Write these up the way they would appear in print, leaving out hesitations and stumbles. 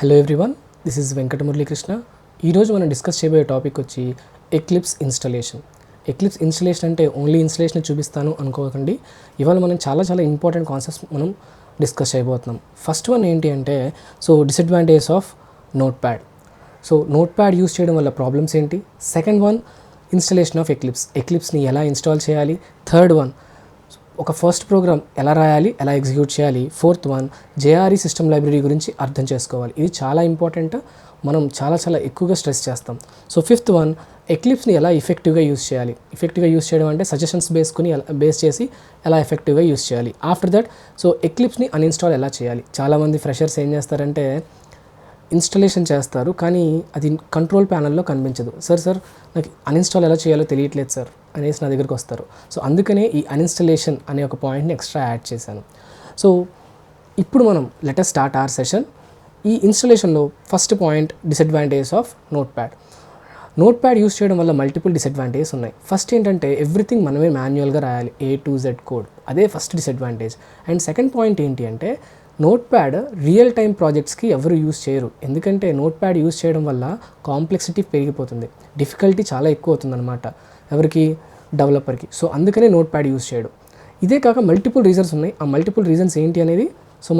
Hello everyone, this is Venkata Muralikrishna. ఈరోజు మనం discuss చేయబోయే టాపిక్ వచ్చి ఎక్లిప్స్ ఇన్స్టలేషన్. ఎక్లిప్స్ ఇన్స్టలేషన్ అంటే ఓన్లీ ఇన్స్టలేషన్ చూపిస్తాను అనుకోకండి. ఇవాళ మనం చాలా ఇంపార్టెంట్ కాన్సెప్ట్స్ మనం డిస్కస్ చేయబోతున్నాం. ఫస్ట్ వన్ ఏంటి అంటే disadvantages of notepad. Notepad use చేయడం వల్ల ప్రాబ్లమ్స్ ఏంటి. సెకండ్ వన్, ఇన్స్టలేషన్ ఆఫ్ ఎక్లిప్స్ని ఎలా ఇన్స్టాల్ చేయాలి. థర్డ్ వన్, ఒక ఫస్ట్ ప్రోగ్రామ్ ఎలా రాయాలి, ఎలా ఎగ్జిక్యూట్ చేయాలి. Fourth one, JRE system library గురించి అర్థం చేసుకోవాలి. ఇది చాలా ఇంపార్టెంట్, మనం చాలా ఎక్కువగా స్ట్రెస్ చేస్తాం. ఫిఫ్త్ వన్, ఎక్లిప్స్ని ఎలా ఎఫెక్టివ్గా యూస్ చేయాలి. ఎఫెక్టివ్గా యూస్ చేయడం అంటే సజెషన్స్ బేస్ చేసి ఎలా ఎఫెక్టివ్గా యూస్ చేయాలి. ఆఫ్టర్ దట్ ఎక్లిప్స్ని అన్ఇన్స్టాల్ ఎలా చేయాలి. చాలామంది ఫ్రెషర్స్ ఏం చేస్తారంటే ఇన్స్టాలేషన్ చేస్తారు, కానీ అది కంట్రోల్ ప్యానల్లో కనిపించదు. సార్ నాకు అన్ఇన్స్టాల్ ఎలా చేయాలో తెలియట్లేదు సార్ అనేసి నా దగ్గరికి వస్తారు. అందుకనే ఈ అన్ఇన్స్టలేషన్ అనే ఒక పాయింట్ని ఎక్స్ట్రా యాడ్ చేశాను. ఇప్పుడు మనం లెట్ స్టార్ట్ అవర్ సెషన్. ఈ ఇన్స్టలేషన్లో first point, disadvantages of notepad. Notepad use చేయడం వల్ల మల్టిపుల్ డిసడ్వాంటేజెస్ ఉన్నాయి. ఫస్ట్ ఏంటంటే ఎవ్రీథింగ్ మనమే మాన్యువల్గా రాయాలి, A to Z కోడ్. అదే first disadvantage. And second point ఏంటి అంటే నోట్ ప్యాడ్ రియల్ టైమ్ ప్రాజెక్ట్స్కి ఎవరు యూస్ చేయరు. ఎందుకంటే నోట్ ప్యాడ్ యూస్ చేయడం వల్ల కాంప్లెక్సిటీ పెరిగిపోతుంది, డిఫికల్టీ చాలా ఎక్కువ అవుతుందన్నమాట ఎవరికి, డెవలపర్కి. అందుకనే నోట్ ప్యాడ్ యూస్ చేయడం. ఇదే కాక మల్టిపుల్ రీజన్స్ ఉన్నాయి. ఆ మల్టిపుల్ రీజన్స్ ఏంటి అనేది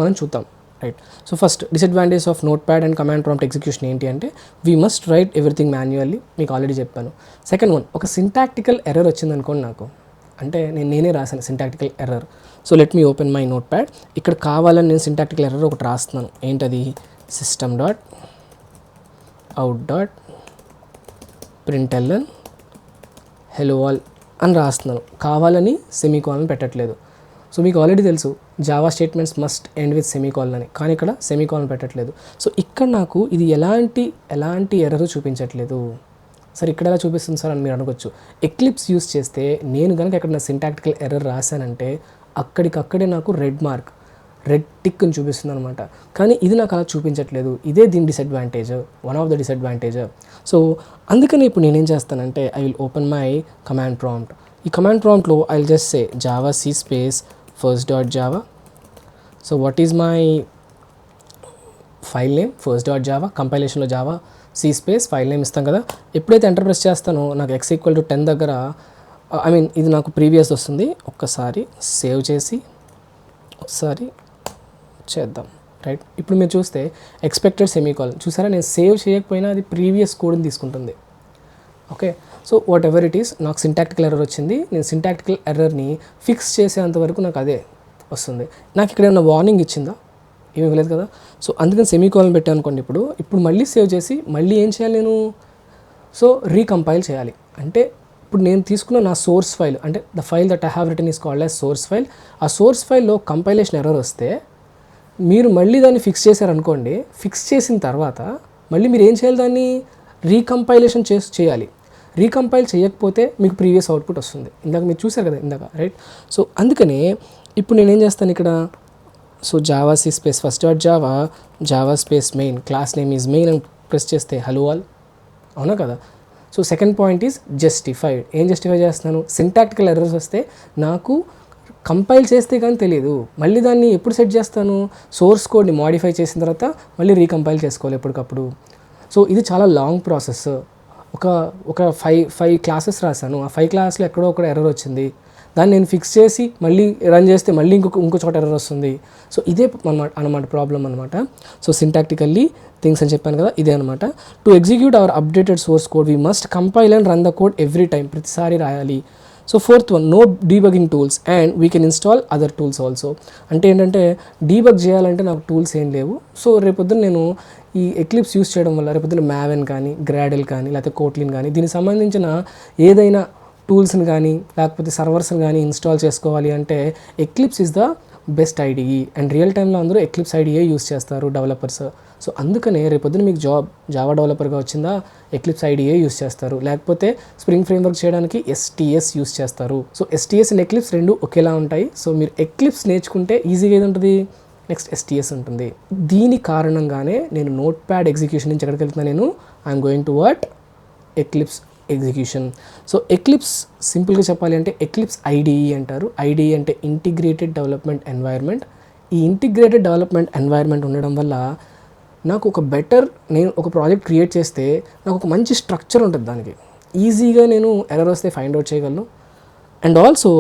మనం చూద్దాం, right. First disadvantage of note pad and command prompt execution ఏంటి అంటే we must right everything manually, మీకు ఆల్రెడీ చెప్పాను. సెకండ్ వన్, ఒక సింటాక్టికల్ ఎర్రర్ వచ్చిందనుకోండి, నాకు అంటే నేనే రాశాను syntactical error. Let me open my note pad. ఇక్కడ కావాలని నేను సింటాక్టికల్ ఎర్రర్ ఒకటి రాస్తున్నాను. ఏంటది, system.out.println hello all అని రాస్తున్నాను. కావాలని సెమీకోలన్ పెట్టట్లేదు. మీకు ఆల్రెడీ తెలుసు Java statements must end with semicolon అని, కానీ ఇక్కడ సెమీకోలన్ పెట్టట్లేదు. ఇక్కడ నాకు ఇది ఎలాంటి ఎర్రర్ చూపించట్లేదు. సార్ ఇక్కడ ఎలా చూపిస్తుంది సార్ అని మీరు అనుకోవచ్చు. ఎక్లిప్స్ యూస్ చేస్తే నేను కనుక ఎక్కడ నా సింటాక్టికల్ ఎర్రర్ రాశానంటే అక్కడికక్కడే నాకు రెడ్ టిక్ అని చూపిస్తుంది అనమాట. కానీ ఇది నాకు అలా చూపించట్లేదు. ఇదే దీని disadvantage, one of the disadvantage. అందుకని ఇప్పుడు నేనేం చేస్తానంటే I will open my command prompt. ఈ కమాండ్ ప్రాంప్ట్లో I will just say Java C space first.java. What is my file name, first.java. కంపైలేషన్లో Java C space file name ఇస్తాం కదా. ఎప్పుడైతే ఎంటర్ ప్రెస్ చేస్తానో నాకు x=10 దగ్గర ఇది నాకు ప్రీవియస్ వస్తుంది. ఒక్కసారి సేవ్ చేసి ఒకసారి చేద్దాం, రైట్. ఇప్పుడు మీరు చూస్తే ఎక్స్పెక్టెడ్ సెమీకోలన్ చూసారా, నేను సేవ్ చేయకపోయినా అది ప్రీవియస్ కోడ్ని తీసుకుంటుంది. Okay, what ever it is, నాకు సింటాక్టికల్ ఎర్రర్ వచ్చింది. నేను సింటాక్టికల్ ఎర్రర్ని ఫిక్స్ చేసేంతవరకు నాకు అదే వస్తుంది. నాకు ఇక్కడ ఏమైనా వార్నింగ్ ఇచ్చిందా, ఏమి ఇవ్వలేదు కదా. అందుకని సెమీకోలన్ పెట్టాను అనుకోండి. ఇప్పుడు మళ్ళీ సేవ్ చేసి మళ్ళీ ఏం చేయాలి నేను, రీకంపైల్ చేయాలి. అంటే ఇప్పుడు నేను తీసుకున్న నా సోర్స్ ఫైల్, అంటే the file that I have return is called as source file. ఆ సోర్స్ ఫైల్లో కంపైలేషన్ ఎర్రర్ వస్తే మీరు మళ్ళీ దాన్ని ఫిక్స్ చేశారనుకోండి. ఫిక్స్ చేసిన తర్వాత మళ్ళీ మీరు ఏం చేయాలి, దాన్ని రీకంపైలేషన్ చేయాలి. రీకంపైల్ చేయకపోతే మీకు ప్రీవియస్ అవుట్పుట్ వస్తుంది. ఇందాక మీరు చూసారు కదా ఇందాక, రైట్. అందుకనే ఇప్పుడు నేనేం చేస్తాను ఇక్కడ, Java C space first.java Java space main, class name is main అని ప్రెస్ చేస్తే హలో ఆల్, అవునా కదా. Second point is justified. ఏం జస్టిఫై చేస్తున్నాను, సింటాక్టికల్ ఎర్రర్స్ వస్తే నాకు కంపైల్ చేస్తే కానీ తెలియదు. మళ్ళీ దాన్ని ఎప్పుడు సెట్ చేస్తాను, సోర్స్ కోడ్ని మాడిఫై చేసిన తర్వాత మళ్ళీ రీకంపైల్ చేసుకోవాలి ఎప్పటికప్పుడు. ఇది చాలా లాంగ్ ప్రాసెస్. ఒక ఫైవ్ క్లాసెస్ రాశాను. ఆ 5 క్లాస్లో ఎక్కడో ఒక ఎర్రర్ వచ్చింది. దాన్ని నేను ఫిక్స్ చేసి మళ్ళీ రన్ చేస్తే మళ్ళీ ఇంకో చోట ఎర్రర్ వస్తుంది. ఇదే అనమాట ప్రాబ్లం అనమాట. సింటాక్టికల్లీ థింగ్స్ అని చెప్పాను కదా, ఇదే అనమాట. To execute our updated source code we must compile and run the code every time, ప్రతిసారి రాయాలి. Fourth one, no debugging tools and we can install other tools also. అంటే ఏంటంటే డీబగ్ చేయాలంటే నాకు టూల్స్ ఏం లేవు. రేపొద్దున నేను ఈ ఎక్లిప్స్ యూస్ చేయడం వల్ల రేపొద్దున మ్యావెన్ కానీ, గ్రాడెల్ కానీ, లేకపోతే కోట్లిన్ కానీ దీనికి సంబంధించిన ఏదైనా టూల్స్ని కానీ లేకపోతే సర్వర్స్ని కానీ ఇన్స్టాల్ చేసుకోవాలి అంటే eclipse is the best IDE. And real టైంలో అందరూ ఎక్లిప్స్ ఐడిఏ యూస్ చేస్తారు డెవలపర్స్. అందుకనే రేపొద్దున మీకు జావా డెవలపర్గా వచ్చిందా, ఎక్లిప్స్ ఐడిఏ యూస్ చేస్తారు. లేకపోతే స్ప్రింగ్ ఫ్రేమ్వర్క్ చేయడానికి STS యూస్ చేస్తారు. STS అండ్ ఎక్లిప్స్ రెండు ఒకేలా ఉంటాయి. మీరు ఎక్లిప్స్ నేర్చుకుంటే ఈజీగా ఏది ఉంటుంది, నెక్స్ట్ STS ఉంటుంది. దీని కారణంగానే నేను నోట్ ప్యాడ్ ఎగ్జిక్యూషన్ నుంచి ఎక్కడికి వెళ్తున్నా, నేను I'm going to what, eclipse execution. Eclipse సింపుల్గా చెప్పాలి అంటే ఎక్లిప్స్ IDE అంటారు. IDE అంటే ఇంటిగ్రేటెడ్ డెవలప్మెంట్ ఎన్వైర్న్మెంట్. ఈ ఇంటిగ్రేటెడ్ డెవలప్మెంట్ ఎన్వైర్న్మెంట్ ఉండడం వల్ల నాకు ఒక నేను ఒక ప్రాజెక్ట్ క్రియేట్ చేస్తే నాకు ఒక మంచి స్ట్రక్చర్ ఉంటుంది, దానికి ఈజీగా నేను ఎర్రర్ వస్తే ఫైండ్ అవుట్ చేయగలను. అండ్ ఆల్సో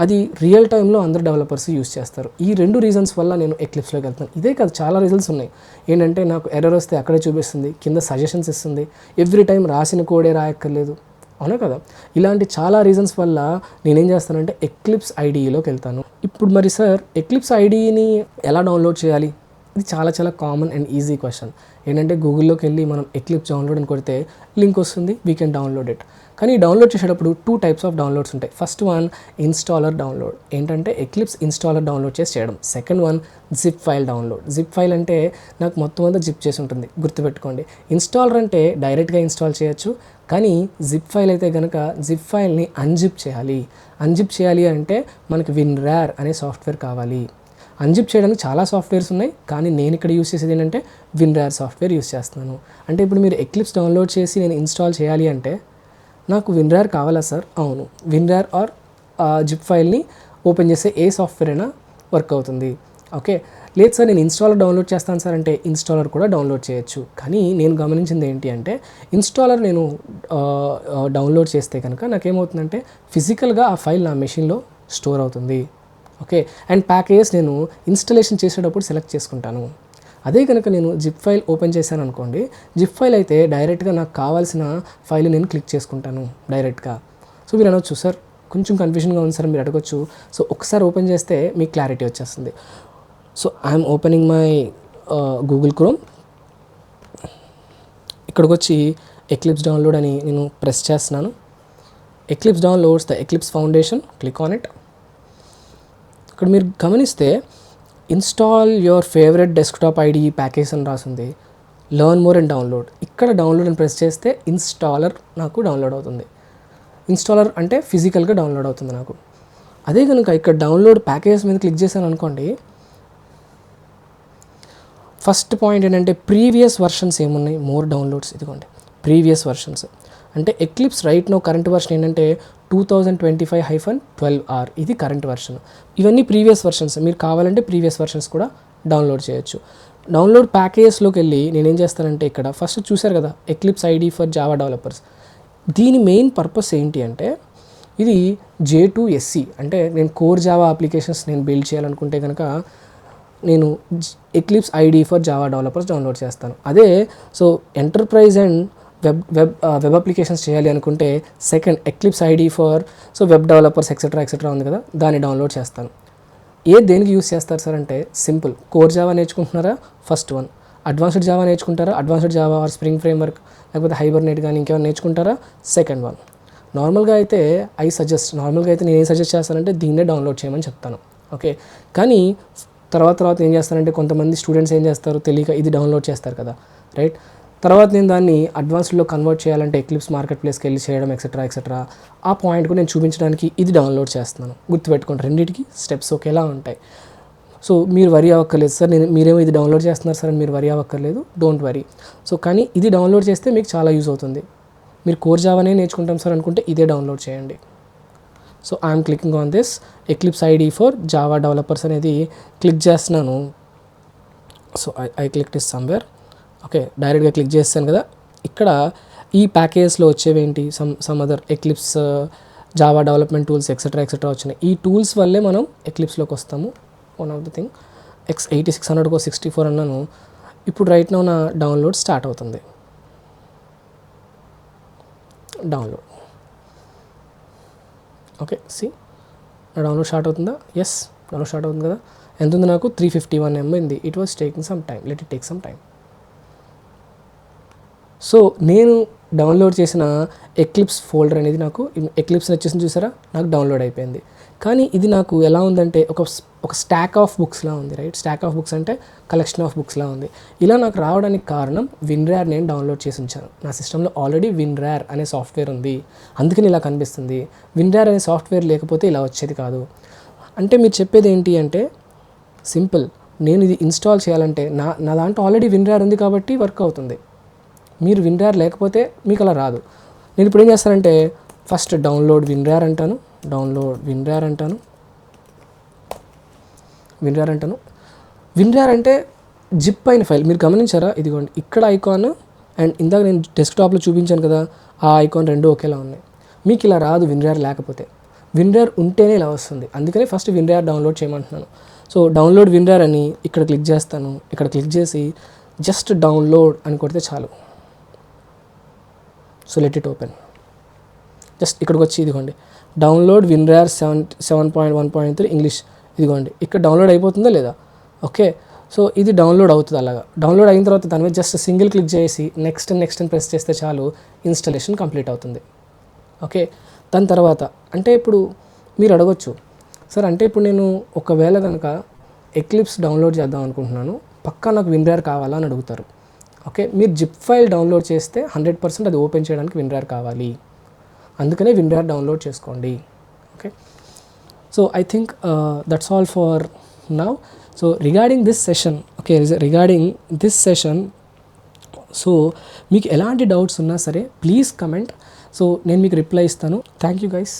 అది రియల్ టైంలో అందరు డెవలపర్స్ యూస్ చేస్తారు. ఈ 2 రీజన్స్ వల్ల నేను ఎక్లిప్స్లోకి వెళ్తాను. ఇదే కాదు, చాలా రీజన్స్ ఉన్నాయి. ఏంటంటే నాకు ఎర్రర్ వస్తే అక్కడే చూపిస్తుంది, కింద సజెషన్స్ ఇస్తుంది, ఎవ్రీ టైం రాసిన కోడే రాయక్కర్లేదు, అవునా కదా. ఇలాంటి చాలా రీజన్స్ వల్ల నేనేం చేస్తానంటే ఎక్లిప్స్ ఐడిలోకి వెళ్తాను. ఇప్పుడు మరి సార్ ఎక్లిప్స్ ఐడిని ఎలా డౌన్లోడ్ చేయాలి? ఇది చాలా చాలా కామన్ అండ్ ఈజీ క్వశ్చన్. ఏంటంటే గూగుల్లోకి వెళ్ళి మనం ఎక్లిప్స్ డౌన్లోడ్ అని కొడితే లింక్ వస్తుంది, వీ కెన్ డౌన్లోడ్ ఇట్. కానీ డౌన్లోడ్ చేసేటప్పుడు 2 టైప్స్ ఆఫ్ డౌన్లోడ్స్ ఉంటాయి. ఫస్ట్ వన్ ఇన్స్టాలర్ డౌన్లోడ్, ఏంటంటే ఎక్లిప్స్ ఇన్స్టాలర్ డౌన్లోడ్ చేసి చేయడం. Second one zip file download. Zip file అంటే నాకు మొత్తం అంతా జిప్ చేసి ఉంటుంది, గుర్తుపెట్టుకోండి. ఇన్స్టాలర్ అంటే డైరెక్ట్గా ఇన్స్టాల్ చేయొచ్చు, కానీ జిప్ ఫైల్ అయితే కనుక జిప్ ఫైల్ని అన్జిప్ చేయాలి. అన్జిప్ చేయాలి అంటే మనకి WinRAR అనే సాఫ్ట్వేర్ కావాలి. అన్జిప్ చేయడానికి చాలా సాఫ్ట్వేర్స్ ఉన్నాయి, కానీ నేను ఇక్కడ యూస్ చేసేది ఏంటంటే WinRAR సాఫ్ట్వేర్ యూస్ చేస్తున్నాను. అంటే ఇప్పుడు మీరు ఎక్లిప్స్ డౌన్లోడ్ చేసి నేను ఇన్స్టాల్ చేయాలి అంటే నాకు WinRAR కావాలా సార్? అవును, WinRAR ఆర్ జిప్ ఫైల్ని ఓపెన్ చేస్తే ఏ సాఫ్ట్వేర్ అయినా వర్క్ అవుతుంది. ఓకే, లేదు సార్ నేను ఇన్స్టాలర్ డౌన్లోడ్ చేస్తాను సార్ అంటే ఇన్స్టాలర్ కూడా డౌన్లోడ్ చేయొచ్చు. కానీ నేను గమనించింది ఏంటి అంటే ఇన్స్టాలర్ నేను డౌన్లోడ్ చేస్తే కనుక నాకేమవుతుందంటే ఫిజికల్గా ఆ ఫైల్ నా మెషిన్లో స్టోర్ అవుతుంది. ఓకే, అండ్ ప్యాకేజెస్ నేను ఇన్స్టలేషన్ చేసేటప్పుడు సెలెక్ట్ చేసుకుంటాను. అదే కనుక నేను జిప్ ఫైల్ ఓపెన్ చేశాను అనుకోండి, జిప్ ఫైల్ అయితే డైరెక్ట్గా నాకు కావాల్సిన ఫైల్ నేను క్లిక్ చేసుకుంటాను డైరెక్ట్గా. సో మీరు అనొచ్చు సార్ కొంచెం కన్ఫ్యూజన్గా ఉంది సార్, మీరు అడగొచ్చు. సో ఒకసారి ఓపెన్ చేస్తే మీకు క్లారిటీ వచ్చేస్తుంది. So I'm opening my Google chrome. ఇక్కడికి వచ్చి ఎక్లిప్స్ డౌన్లోడ్ అని నేను ప్రెస్ చేస్తున్నాను. Eclipse downloads the eclipse foundation, click on it. ఇక్కడ మీరు గమనిస్తే install your favourite desktop ID package అని రాసింది. లెర్న్ మోర్ అండ్ డౌన్లోడ్, ఇక్కడ డౌన్లోడ్ అని ప్రెస్ చేస్తే ఇన్స్టాలర్ నాకు డౌన్లోడ్ అవుతుంది. ఇన్స్టాలర్ అంటే ఫిజికల్గా డౌన్లోడ్ అవుతుంది నాకు. అదే కనుక ఇక్కడ డౌన్లోడ్ ప్యాకేజెస్ మీద క్లిక్ చేశాను అనుకోండి, ఫస్ట్ పాయింట్ ఏంటంటే ప్రీవియస్ వర్షన్స్ ఏమున్నాయి, మోర్ డౌన్లోడ్స్. ఇదిగోండి ప్రీవియస్ వర్షన్స్ అంటే Eclipse right now current version ఏంటంటే 2025-12R, ఇది కరెంట్ వర్షన్. ఇవన్నీ ప్రీవియస్ వర్షన్స్. మీరు కావాలంటే ప్రీవియస్ వర్షన్స్ కూడా డౌన్లోడ్ చేయొచ్చు. డౌన్లోడ్ ప్యాకేజెస్లోకి వెళ్ళి నేనేం చేస్తానంటే ఇక్కడ ఫస్ట్ చూశారు కదా Eclipse IDE for Java developers. దీని మెయిన్ పర్పస్ ఏంటి అంటే ఇది J2SE, అంటే నేను కోర్ జావా అప్లికేషన్స్ నేను బిల్డ్ చేయాలనుకుంటే కనుక నేను Eclipse IDE for Java developers download చేస్తాను. అదే so enterprise and web applications చేయాలి అనుకుంటే second eclipse IDE for web developers etcetera ఉంది కదా, దాన్ని డౌన్లోడ్ చేస్తాను. దేనికి యూస్ చేస్తారు సార్ అంటే సింపుల్, కోర్ జావా నేర్చుకుంటున్నారా ఫస్ట్ వన్, అడ్వాన్స్డ్ జావా నేర్చుకుంటారా, advanced Java or Spring framework లేకపోతే హైబర్నేట్ కానీ ఇంకేమైనా నేర్చుకుంటారా సెకండ్ వన్. నార్మల్గా అయితే నేను ఏం సజెస్ట్ చేస్తానంటే దీన్నే డౌన్లోడ్ చేయమని చెప్తాను. ఓకే, కానీ తర్వాత ఏం చేస్తానంటే కొంతమంది స్టూడెంట్స్ ఏం చేస్తారు తెలియక ఇది డౌన్లోడ్ చేస్తారు కదా, రైట్. తర్వాత నేను దాన్ని అడ్వాన్స్డ్లో కన్వర్ట్ చేయాలంటే ఎక్లిప్స్ మార్కెట్ ప్లేస్కి వెళ్ళి చేయడం ఎక్సెట్రా ఆ పాయింట్ కూడా నేను చూపించడానికి ఇది డౌన్లోడ్ చేస్తున్నాను. గుర్తుపెట్టుకోండి, రెండింటికి స్టెప్స్ ఒకేలా ఉంటాయి. సో మీరు వరీ అవ్వక్కర్లేదు సార్, మీరేమో ఇది డౌన్లోడ్ చేస్తున్నారు సార్ అని మీరు వరీ అవ్వక్కర్లేదు, డోంట్ వరీ. సో కానీ ఇది డౌన్లోడ్ చేస్తే మీకు చాలా యూజ్ అవుతుంది. మీరు కోర్ జావానే నేర్చుకుంటాం సార్ అనుకుంటే ఇదే డౌన్లోడ్ చేయండి. So I'm clicking on this Eclipse IDE for Java developers అనేది క్లిక్ చేస్తున్నాను. So I click is somewhere. Okay, డైరెక్ట్గా క్లిక్ చేస్తాను కదా. ఇక్కడ ఈ ప్యాకేజ్లో వచ్చేవేంటి some other Eclipse Java development tools etcetera వచ్చినాయి. ఈ టూల్స్ వల్లే మనం ఎక్లిప్స్లోకి వస్తాము. One of the thing X8600 64 అన్నాను. ఇప్పుడు రైట్ నౌ నా డౌన్లోడ్ స్టార్ట్ అవుతుంది. డౌన్లోడ్ ఓకే, నా డౌన్లోడ్ స్టార్ట్ అవుతుందా? ఎస్, డౌన్లోడ్ స్టార్ట్ అవుతుంది కదా. ఎంత ఉంది నాకు? 351 MB ఉంది. It was taking some time, let it take some time. So నేను డౌన్లోడ్ చేసిన ఎక్లిప్స్ ఫోల్డర్ అనేది నాకు ఎక్లిప్స్ వచ్చేసి చూసారా, నాకు డౌన్లోడ్ అయిపోయింది. కానీ ఇది నాకు ఎలా ఉందంటే ఒక స్టాక్ ఆఫ్ బుక్స్లా ఉంది, రైట్. స్టాక్ ఆఫ్ బుక్స్ అంటే కలెక్షన్ ఆఫ్ బుక్స్లా ఉంది. ఇలా నాకు రావడానికి కారణం WinRAR నేను డౌన్లోడ్ చేసి ఉంచాను. నా సిస్టంలో ఆల్రెడీ WinRAR అనే సాఫ్ట్వేర్ ఉంది, అందుకని ఇలా కనిపిస్తుంది. WinRAR అనే సాఫ్ట్వేర్ లేకపోతే ఇలా వచ్చేది కాదు. అంటే మీరు చెప్పేది ఏంటి అంటే సింపుల్, నేను ఇది ఇన్స్టాల్ చేయాలంటే నా దాంట్లో ఆల్రెడీ WinRAR ఉంది కాబట్టి వర్క్ అవుతుంది. మీరు WinRAR లేకపోతే మీకు అలా రాదు. నేను ఇప్పుడు ఏం చేస్తానంటే ఫస్ట్ డౌన్లోడ్ WinRAR అంటాను. WinRAR అంటే జిప్ అయిన ఫైల్ మీరు గమనించారా, ఇదిగోండి ఇక్కడ ఐకాన్ అండ్ ఇందాక నేను డెస్క్టాప్లో చూపించాను కదా, ఆ ఐకాన్ రెండు ఒకేలా ఉన్నాయి. మీకు ఇలా రాదు విన్రార్ లేకపోతే. విన్రార్ ఉంటేనే ఇలా వస్తుంది. అందుకనే ఫస్ట్ విన్రార్ డౌన్లోడ్ చేయమంటున్నాను. సో డౌన్లోడ్ విన్రార్ అని ఇక్కడ క్లిక్ చేస్తాను. ఇక్కడ క్లిక్ చేసి జస్ట్ డౌన్లోడ్ అని కొడితే చాలు. So let it open. Just ఇక్కడికి వచ్చి ఇదిగోండి డౌన్లోడ్ విన్రార్ 7.1.3 ఇంగ్లీష్, ఇదిగోండి ఇక్కడ డౌన్లోడ్ అయిపోతుందా లేదా. ఓకే, సో ఇది డౌన్లోడ్ అవుతుంది. అలాగా డౌన్లోడ్ అయిన తర్వాత దాని మీద జస్ట్ సింగిల్ క్లిక్ చేసి నెక్స్ట్ అని ప్రెస్ చేస్తే చాలు, ఇన్స్టాలేషన్ కంప్లీట్ అవుతుంది. ఓకే, దాని తర్వాత అంటే ఇప్పుడు మీరు అడగొచ్చు, సార్ అంటే ఇప్పుడు నేను ఒకవేళ కనుక ఎక్లిప్స్ డౌన్లోడ్ చేద్దాం అనుకుంటున్నాను, పక్కా నాకు విన్రార్ కావాలా అని అడుగుతారు. ఓకే, మీరు జిప్ ఫైల్ డౌన్లోడ్ చేస్తే 100% అది ఓపెన్ చేయడానికి విన్రార్ కావాలి. అందుకనే విన్రార్ డౌన్లోడ్ చేసుకోండి. Okay, so I think that's all for now. So regarding this session, so మీకు ఎలాంటి డౌట్స్ ఉన్నా సరే ప్లీజ్ కమెంట్. సో నేను మీకు రిప్లై ఇస్తాను. Thank you guys.